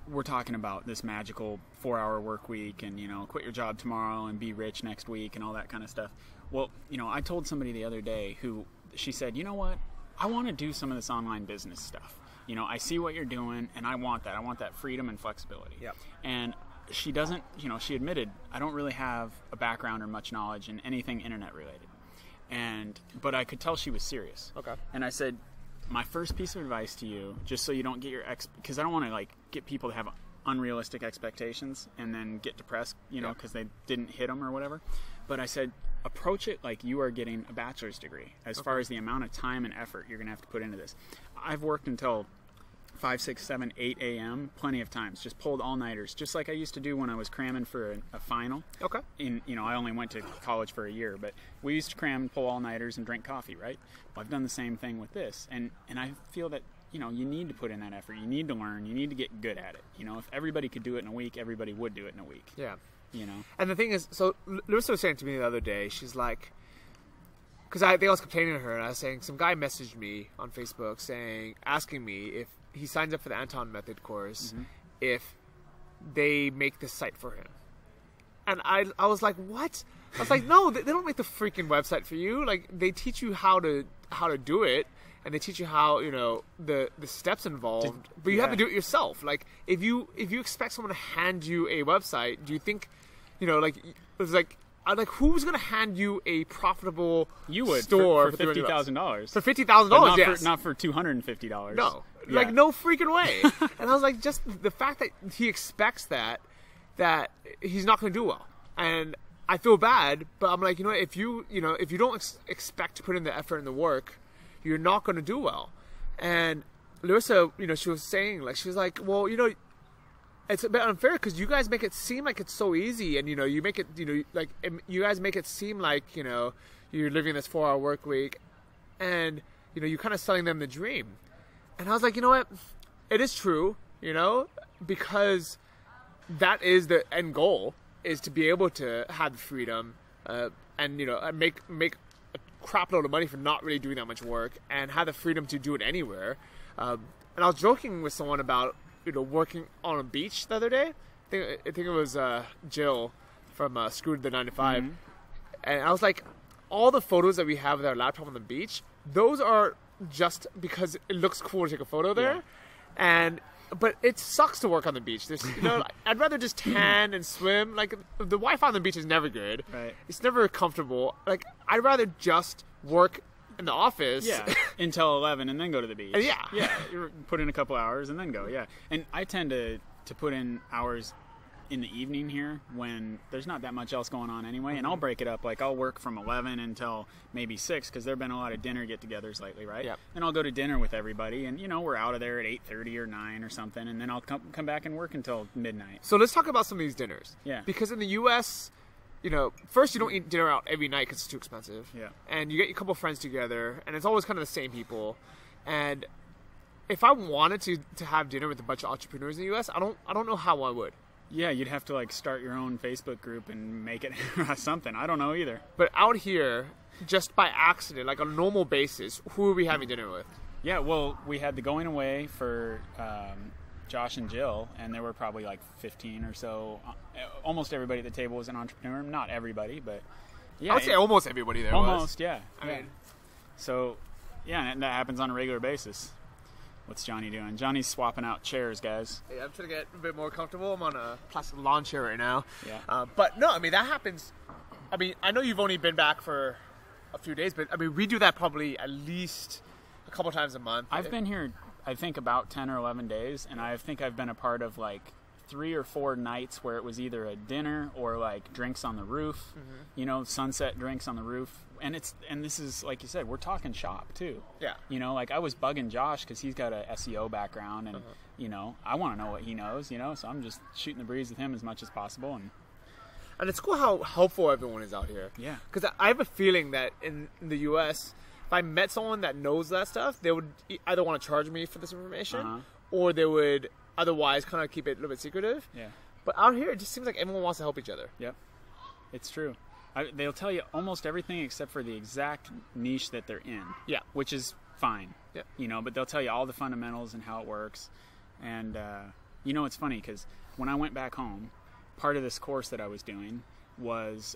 We're talking about this magical 4-hour work week and quit your job tomorrow and be rich next week and all that kind of stuff. Well, I told somebody the other day she said, you know what, I want to do some of this online business stuff. I see what you're doing, and I want that. I want that freedom and flexibility. Yep. And she doesn't, she admitted, I don't really have a background or much knowledge in anything internet related. But I could tell she was serious. Okay. And I said, my first piece of advice to you, just so you don't get because I don't want to get people to have unrealistic expectations and then get depressed, because they didn't hit them or whatever. But I said, approach it like you are getting a bachelor's degree as far as the amount of time and effort you're going to have to put into this. I've worked until 5, 6, 7, 8 a.m. plenty of times. Just pulled all-nighters, just like I used to do when I was cramming for a final. Okay. I only went to college for a year, but we used to cram and pull all-nighters and drink coffee, right? Well, I've done the same thing with this, and I feel that you need to put in that effort. You need to learn. You need to get good at it. If everybody could do it in a week, everybody would do it in a week. Yeah. And the thing is, so Larissa was saying to me the other day, she's like, because I think I was complaining to her, and I was saying some guy messaged me on Facebook asking me if he signs up for the Anton Method course, if they make the site for him. And I was like, what? I was like, no, they don't make the freaking website for you. Like, they teach you how to do it, and they teach you how, the steps involved, but you have to do it yourself. Like, if you expect someone to hand you a website, do you think, it's like, who's going to hand you a profitable store for $50,000? For $50,000, yes. Not for $250. No. Yeah. Like, no freaking way. And I was like, just the fact that he expects that he's not going to do well. And I feel bad, but I'm like, if you don't expect to put in the effort and the work, you're not going to do well. And Larissa, she was saying, she was like, well, it's a bit unfair because you guys make it seem like it's so easy, and you make it, you guys make it seem like you're living this 4-hour work week, and you're kind of selling them the dream. And I was like, you know what, it is true, because that is the end goal, is to be able to have the freedom and make a crap load of money for not really doing that much work, and have the freedom to do it anywhere. And I was joking with someone about working on a beach the other day. I think it was Jill from Screwed the 9 to 5, and I was like, all the photos that we have with our laptop on the beach, those are just because it looks cool to take a photo there, but it sucks to work on the beach. There's, I'd rather just tan and swim. Like, the Wi-Fi on the beach is never good. Right. It's never comfortable. Like, I'd rather just work in the office. Yeah, until 11 and then go to the beach. Yeah. Yeah, you put in a couple hours and then go, yeah. And I tend to put in hours in the evening here when there's not that much else going on anyway, and I'll break it up. Like, I'll work from 11 until maybe 6 because there have been a lot of dinner get-togethers lately, right? Yep. And I'll go to dinner with everybody, and, we're out of there at 8:30 or 9 or something, and then I'll come back and work until midnight. So let's talk about some of these dinners. Yeah. Because in the U.S., you know, first you don't eat dinner out every night because it's too expensive. Yeah. And you get a couple of friends together, and it's always kind of the same people. And if I wanted to have dinner with a bunch of entrepreneurs in the U.S., I don't know how I would. Yeah, you'd have to like start your own Facebook group and make it something. I don't know either. But out here, just by accident, like on a normal basis, who are we having dinner with? Yeah, well, we had the going away for Josh and Jill, and there were probably like 15 or so. Almost everybody at the table was an entrepreneur. Not everybody, but yeah. I would say almost everybody there almost, was. yeah. I mean, so, yeah, and that happens on a regular basis. What's Johnny doing? Johnny's swapping out chairs, guys. hey, I'm trying to get a bit more comfortable. I'm on a plastic lawn chair right now. Yeah. But no, I mean, that happens. I mean, I know you've only been back for a few days, but I mean, we do that probably at least a couple times a month. I've been here, I think, about 10 or 11 days, and I think I've been a part of like 3 or 4 nights where it was either a dinner or like drinks on the roof, you know, sunset drinks on the roof. And this is, like you said, we're talking shop too. Yeah. You know, like I was bugging Josh because he's got a SEO background, and you know, I want to know what he knows. You know, so I'm just shooting the breeze with him as much as possible. And it's cool how helpful everyone is out here. Yeah. Because I have a feeling that in the U.S., if I met someone that knows that stuff, they would either want to charge me for this information, or they would otherwise kind of keep it a little bit secretive. Yeah. But out here, it just seems like everyone wants to help each other. Yep. It's true. They'll tell you almost everything except for the exact niche that they're in. Yeah. Which is fine. Yeah. You know, but they'll tell you all the fundamentals and how it works. And, you know, it's funny because when I went back home, part of this course that I was doing was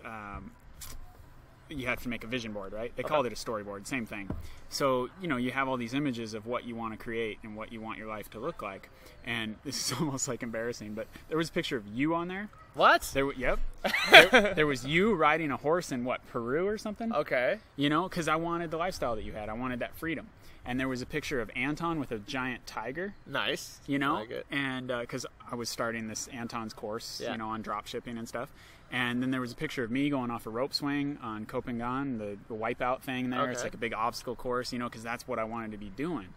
you have to make a vision board, right? They called it a storyboard, same thing. So, you know, you have all these images of what you want to create and what you want your life to look like. And this is almost like embarrassing, but there was a picture of you on there. What? Yep. There was you riding a horse in, what, Peru or something? Okay. You know, because I wanted the lifestyle that you had. I wanted that freedom. And there was a picture of Anton with a giant tiger. Nice. You know? I like it. And because I was starting this Anton's course, Yeah. you know, on drop shipping and stuff. And then there was a picture of me going off a rope swing on Kopangan, the wipeout thing there. Okay. It's like a big obstacle course, you know, because that's what I wanted to be doing.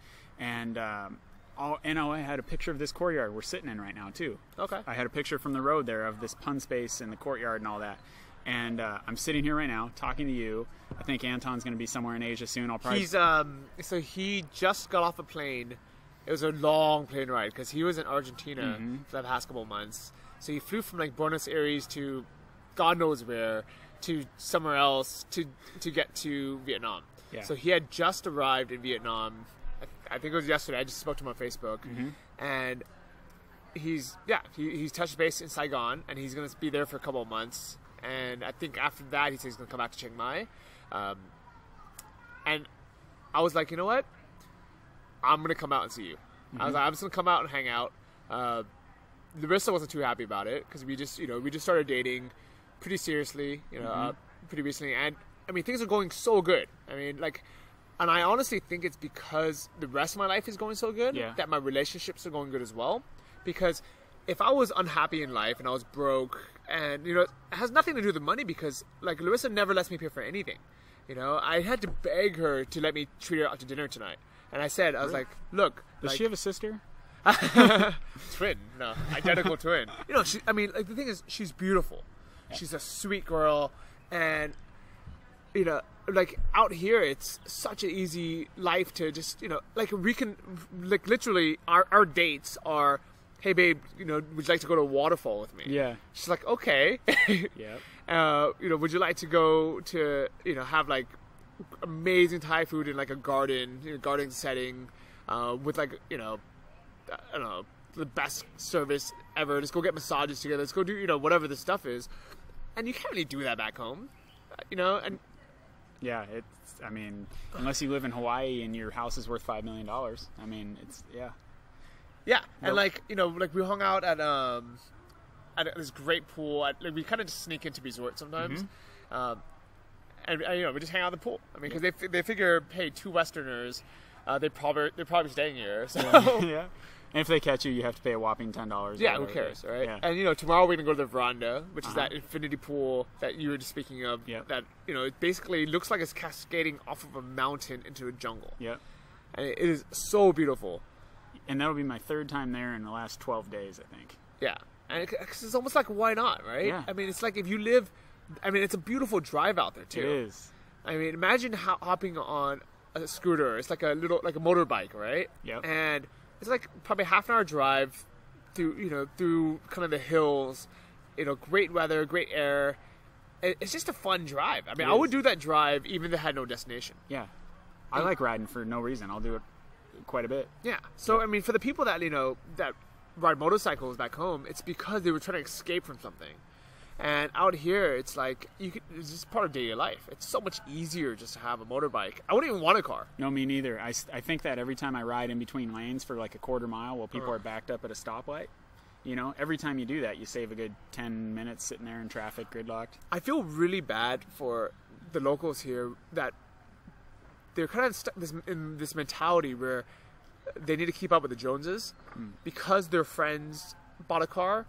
And I had a picture of this courtyard we're sitting in right now, too. Okay. I had a picture from the road there of this pun space in the courtyard and all that. And I'm sitting here right now talking to you. I think Anton's going to be somewhere in Asia soon. I'll probably... He's so he just got off a plane. It was a long plane ride because he was in Argentina for the past couple of months. So he flew from like Buenos Aires to God knows where to somewhere else to get to Vietnam. Yeah. So he had just arrived in Vietnam. I think it was yesterday. I just spoke to him on Facebook, and he's touched base in Saigon, and he's going to be there for a couple of months. And I think after that, he says he's going to come back to Chiang Mai. And I was like, you know what? I'm going to come out and see you. I was like, I'm just going to come out and hang out. Larissa wasn't too happy about it because we just started dating pretty seriously, pretty recently. And I mean, things are going so good. I mean, like, and I honestly think it's because the rest of my life is going so good that my relationships are going good as well. Because if I was unhappy in life and I was broke, and it has nothing to do with the money, because like Larissa never lets me pay for anything. I had to beg her to let me treat her out to dinner tonight. And I said, I was like, look, does she have a sister? Twin, no, identical twin. The thing is, she's beautiful. Yeah. She's a sweet girl, and like out here, it's such an easy life to just like we can like literally our dates are, hey babe, would you like to go to a waterfall with me? Yeah. She's like, okay. Yeah. Would you like to go to have like amazing Thai food in like a garden setting, with like I don't know, the best service ever. Let's go get massages together. Let's go do whatever the stuff is, and you can't really do that back home, and. Yeah, unless you live in Hawaii and your house is worth $5 million. I mean, Yeah, and like we hung out at this great pool. We kind of just sneak into resorts sometimes, and we just hang out at the pool. I mean, because they figure, hey, 2 Westerners, they're probably staying here. So yeah. And if they catch you, you have to pay a whopping $10. Yeah, who cares, right? Yeah. And tomorrow we're gonna go to the Veranda, which is that infinity pool that you were just speaking of. Yeah. That it basically looks like it's cascading off of a mountain into a jungle. Yeah. And it is so beautiful. And that'll be my 3rd time there in the last 12 days, I think. Yeah. And it's almost like, why not, right? Yeah. I mean, it's like if you live I mean, it's a beautiful drive out there too. It is. I mean, imagine hopping on a scooter. It's like a motorbike, right? Yep. And it's like probably half an hour drive through kind of the hills. Great weather, great air. It's just a fun drive. I mean, I would do that drive even if it had no destination. Yeah. I like riding for no reason. I'll do it quite a bit. Yeah. So, I mean, for the people that, that ride motorcycles back home, it's because they were trying to escape from something. And out here, it's like, it's just part of daily life. It's so much easier just to have a motorbike. I wouldn't even want a car. No, me neither. I think that every time I ride in between lanes for like a quarter mile while people are backed up at a stoplight, every time you do that, you save a good 10 minutes sitting there in traffic, gridlocked. I feel really bad for the locals here that they're kind of stuck in this mentality where they need to keep up with the Joneses because their friends bought a car,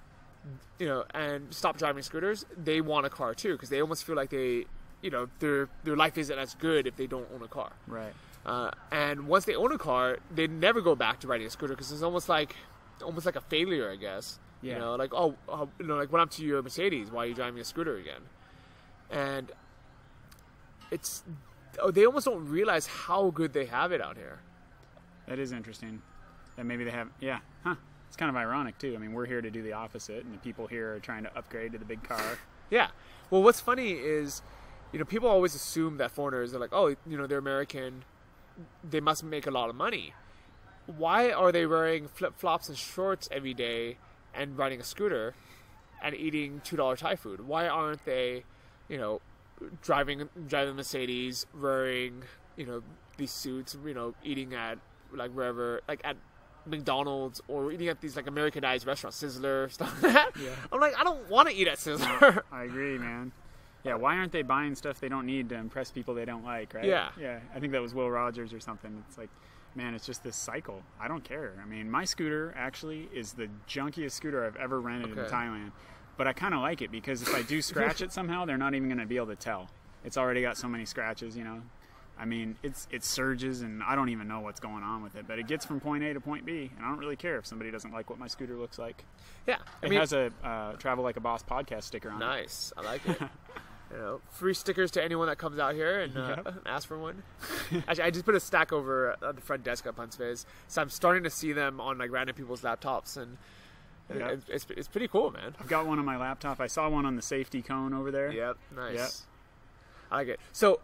and stopped driving scooters. They want a car too because they almost feel like their life isn't as good if they don't own a car. Right. And once they own a car, they never go back to riding a scooter because it's almost like a failure, I guess. Yeah. Like what happened to your Mercedes? Why are you driving a scooter again? And they almost don't realize how good they have it out here. That is interesting. And maybe they have, It's kind of ironic, too. I mean, we're here to do the opposite, and the people here are trying to upgrade to the big car. Yeah. Well, what's funny is, people always assume that foreigners are like, oh, they're American, they must make a lot of money. Why are they wearing flip-flops and shorts every day and riding a scooter and eating $2 Thai food? Why aren't they, driving Mercedes, wearing, these suits, eating at, like, wherever, like, at McDonald's or eating at these, like, Americanized restaurants, Sizzler, stuff like that? Yeah. I'm like, I don't want to eat at Sizzler. I agree, man. Yeah, why aren't they buying stuff they don't need to impress people they don't like, right? Yeah. Yeah, I think that was Will Rogers or something. It's like, man, it's just this cycle. I don't care. I mean, my scooter actually is the junkiest scooter I've ever rented in Thailand. But I kind of like it because if I do scratch it somehow, they're not even going to be able to tell. It's already got so many scratches, I mean, it surges, and I don't even know what's going on with it. But it gets from point A to point B, and I don't really care if somebody doesn't like what my scooter looks like. Yeah. It has a Travel Like a Boss podcast sticker on it. Nice. I like it. Free stickers to anyone that comes out here and ask for one. Actually, I just put a stack over at the front desk at Puntsviz, so I'm starting to see them on like random people's laptops, and it's pretty cool, man. I've got one on my laptop. I saw one on the safety cone over there. Yep, nice. Yep. I like it. So,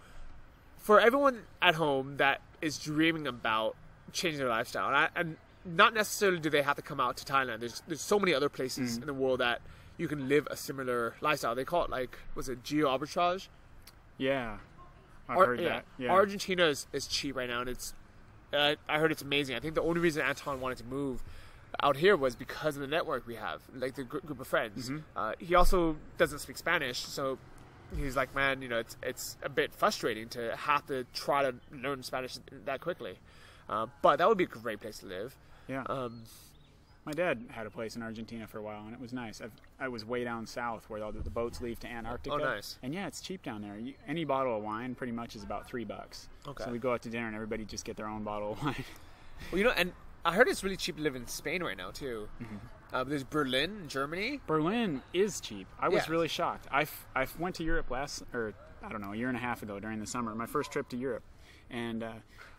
for everyone at home that is dreaming about changing their lifestyle, and not necessarily do they have to come out to Thailand. There's so many other places in the world that you can live a similar lifestyle. They call it was it geo arbitrage? Yeah, I've heard that. Yeah. Argentina is cheap right now, and it's I heard it's amazing. I think the only reason Anton wanted to move out here was because of the network we have, like the group of friends. He also doesn't speak Spanish, so he's like, man, it's a bit frustrating to have to try to learn Spanish that quickly. But that would be a great place to live. Yeah. My dad had a place in Argentina for a while, and it was nice. I was way down south where the boats leave to Antarctica. Oh, nice. And yeah, it's cheap down there. Any bottle of wine pretty much is about $3. Okay. So we go out to dinner, and everybody just get their own bottle of wine. Well, and I heard it's really cheap to live in Spain right now, too. There's Berlin, Germany. Berlin is cheap. I was really shocked. I went to Europe a year and a half ago during the summer, my first trip to Europe. And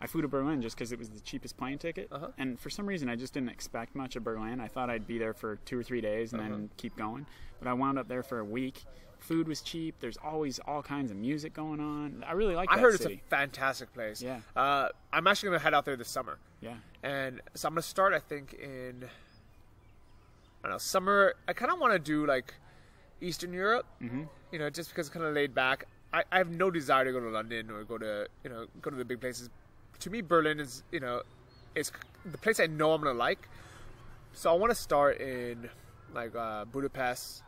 I flew to Berlin just because it was the cheapest plane ticket. And for some reason, I just didn't expect much of Berlin. I thought I'd be there for 2 or 3 days and then keep going. But I wound up there for a week. Food was cheap. There's always all kinds of music going on. I really like that city. It's a fantastic place. Yeah. I'm actually going to head out there this summer. Yeah. And so I'm going to start, I think, in, summer. I kind of want to do, Eastern Europe. Just because it's kind of laid back. I have no desire to go to London or go to the big places. To me, Berlin is is the place I know I'm gonna like. So I want to start in Budapest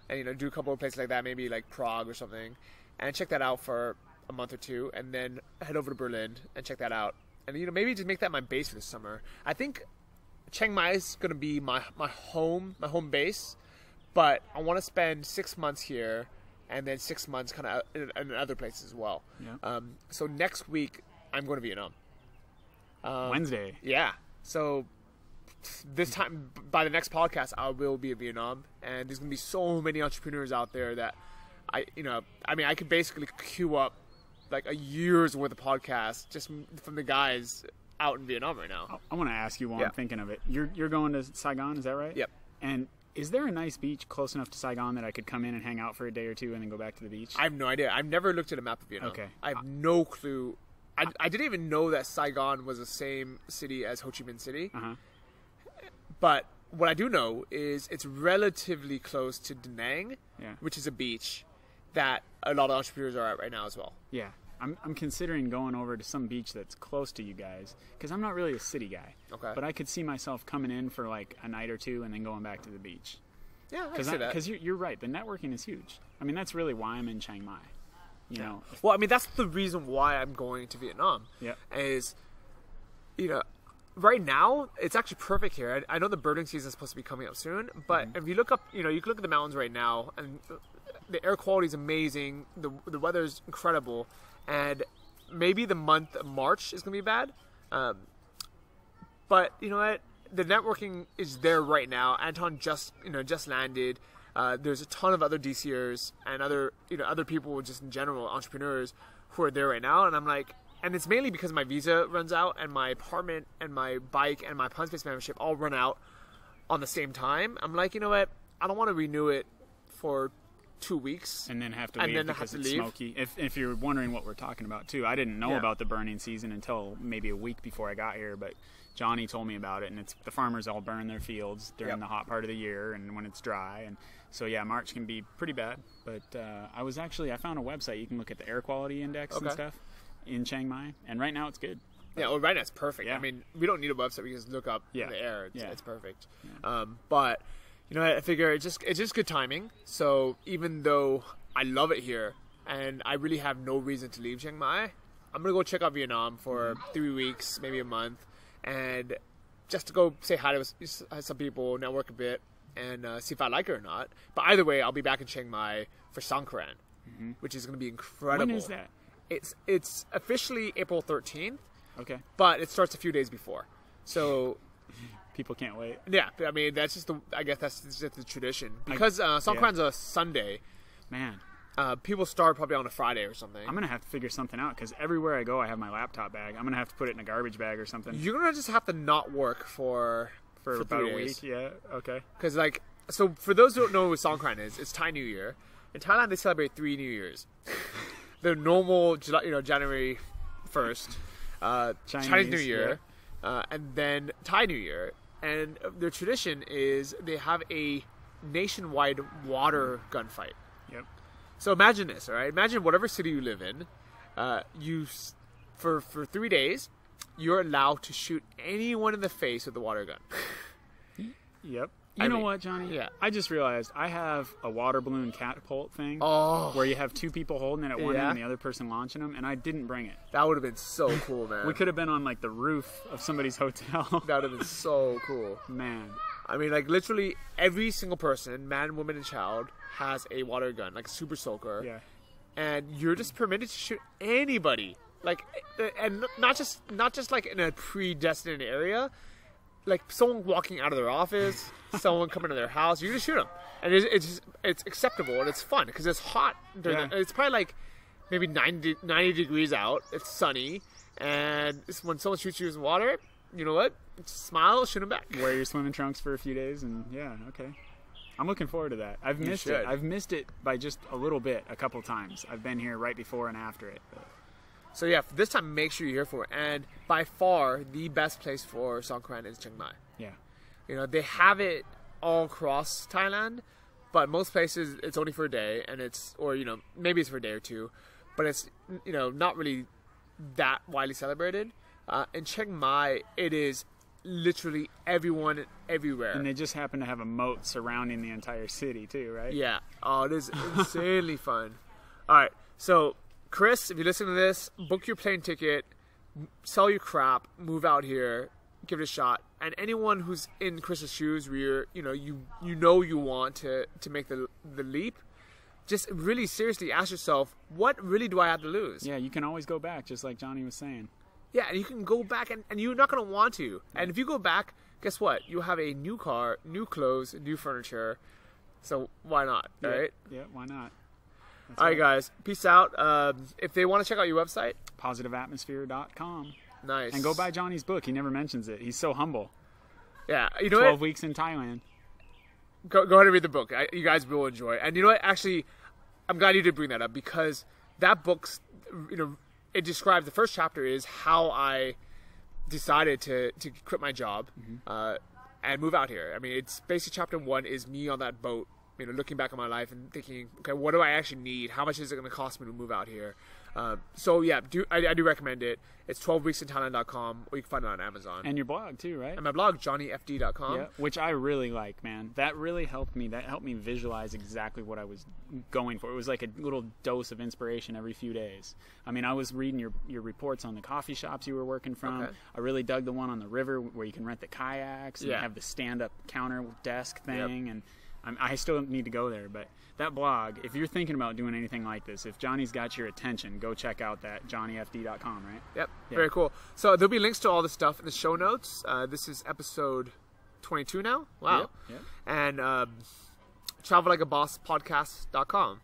and do a couple of places like that, maybe like Prague or something, and check that out for a month or two, and then head over to Berlin and check that out, and maybe just make that my base for the summer. I think Chiang Mai is gonna be my home base, but I want to spend 6 months here. And then 6 months kind of in other places as well. Yeah. So next week, I'm going to Vietnam. Wednesday. Yeah. So this time, by the next podcast, I will be in Vietnam. And there's going to be so many entrepreneurs out there that I could basically queue up like a year's worth of podcasts just from the guys out in Vietnam right now. I want to ask you while I'm thinking of it. You're going to Saigon, is that right? Yep. And is there a nice beach close enough to Saigon that I could come in and hang out for a day or two and then go back to the beach? I have no idea. I've never looked at a map of Vietnam. Okay. I have no clue. I didn't even know that Saigon was the same city as Ho Chi Minh City. Uh-huh. But what I do know is it's relatively close to Da Nang, which is a beach that a lot of entrepreneurs are at right now as well. Yeah. I'm considering going over to some beach that's close to you guys because I'm not really a city guy. Okay. But I could see myself coming in for like a night or two and then going back to the beach. Yeah, I see that. Because you're right. The networking is huge. I mean, that's really why I'm in Chiang Mai. You know. Well, I mean, that's the reason why I'm going to Vietnam. Yeah. Is, right now it's actually perfect here. I know the birding season is supposed to be coming up soon, but if you look up, you can look at the mountains right now, and the air quality is amazing. The weather is incredible. And maybe the month of March is going to be bad. But you know what? The networking is there right now. Anton just landed. There's a ton of other DCers and other people just in general, entrepreneurs who are there right now. And I'm like, and it's mainly because my visa runs out and my apartment and my bike and my Pun Space membership all run out on the same time. I'm like, you know what? I don't want to renew it for 2 weeks and then have to leave because it's smoky. If you're wondering what we're talking about too, I didn't know about the burning season until maybe a week before I got here, but Johnny told me about it, and it's the farmers all burn their fields during the hot part of the year and when it's dry, and so March can be pretty bad. But I found a website you can look at the air quality index and stuff in Chiang Mai, and right now it's good. Yeah, well, right now it's perfect. I mean, we don't need a website. We can just look up the air. It's perfect. But I figure it's just good timing. So even though I love it here and I really have no reason to leave Chiang Mai, I'm going to go check out Vietnam for 3 weeks, maybe a month, and just to go say hi to some people, network a bit, and see if I like it or not. But either way, I'll be back in Chiang Mai for Songkran, which is going to be incredible. When is that? It's officially April 13th. Okay. But it starts a few days before. So people can't wait. Yeah, I mean that's just the tradition because Songkran's a Sunday. Man, people start probably on a Friday or something. I'm gonna have to figure something out because everywhere I go, I have my laptop bag. I'm gonna have to put it in a garbage bag or something. You're gonna just have to not work for about 3 a days. week. Yeah. Okay. Because so for those who don't know what Songkran is, it's Thai New Year. In Thailand, they celebrate 3 New Years. The normal, January 1st, Chinese New Year, and then Thai New Year. And their tradition is they have a nationwide water gunfight. Yep. So imagine this, all right? Imagine whatever city you live in, for 3 days, you're allowed to shoot anyone in the face with a water gun. Yep. You know what, Johnny? Yeah. I just realized I have a water balloon catapult thing where you have 2 people holding it at one end and the other person launching them, and I didn't bring it. That would have been so cool, man. We could have been on the roof of somebody's hotel. That would have been so cool. Man. I mean, literally every single person, man, woman, and child, has a water gun, like a super soaker. Yeah. And you're just permitted to shoot anybody. And not just in a predestined area. Someone walking out of their office, someone coming to their house, you just shoot them, and it's acceptable and it's fun because it's hot. It's probably maybe 90 degrees out. It's sunny, and when someone shoots you in water, you know what? Just smile, shoot them back. Wear your swimming trunks for a few days, and okay. I'm looking forward to that. I've missed it. I've missed it by just a little bit a couple times. I've been here right before and after it. But. So for this time, make sure you're here for it. And by far, the best place for Songkran is Chiang Mai. Yeah. They have it all across Thailand, but most places it's only for a day, and maybe it's for a day or two, but it's not really that widely celebrated. In Chiang Mai, it is literally everyone everywhere. And they just happen to have a moat surrounding the entire city too, right? Yeah. Oh, it is insanely fun. All right, so. Chris, if you listen to this, book your plane ticket, sell your crap, move out here, give it a shot. And anyone who's in Chris's shoes, where you want to make the leap, just really seriously ask yourself, what really do I have to lose? Yeah, you can always go back, just like Johnny was saying. Yeah, and you can go back, and you're not going to want to. And if you go back, guess what? You have a new car, new clothes, new furniture. So why not, right? Yeah, why not? All right, guys. Peace out. If they want to check out your website, positiveatmosphere.com. Nice. And go buy Johnny's book. He never mentions it. He's so humble. Yeah. You know 12 weeks in Thailand. Go ahead and read the book. You guys will enjoy it. And you know what? Actually, I'm glad you did bring that up because that book's, it describes, the first chapter is how I decided to quit my job and move out here. I mean, it's basically chapter 1 is me on that boat, looking back on my life and thinking, okay, what do I actually need? How much is it going to cost me to move out here? So yeah, I do recommend it. It's 12weeksinthailand.com, or you can find it on Amazon. And your blog too, right? And my blog, johnnyfd.com. Yeah, which I really like, man. That really helped me. That helped me visualize exactly what I was going for. It was like a little dose of inspiration every few days. I mean, I was reading your reports on the coffee shops you were working from. Okay. I really dug the one on the river where you can rent the kayaks and have the stand-up counter desk thing. And I still need to go there, but that blog, if you're thinking about doing anything like this, if Johnny's got your attention, go check out that johnnyfd.com, right? Yep, very cool. So there'll be links to all this stuff in the show notes. This is episode 22 now. Wow. Yep. And travellikeaBossPodcast.com.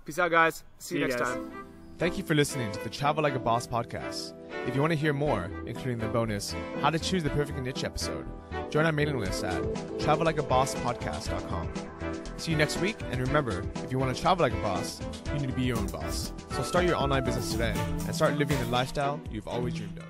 Peace out, guys. See you next time. Thank you for listening to the Travel Like a Boss podcast. If you want to hear more, including the bonus How to Choose the Perfect Niche episode, join our mailing list at travellikeabosspodcast.com. See you next week, and remember, if you want to travel like a boss, you need to be your own boss. So start your online business today and start living the lifestyle you've always dreamed of.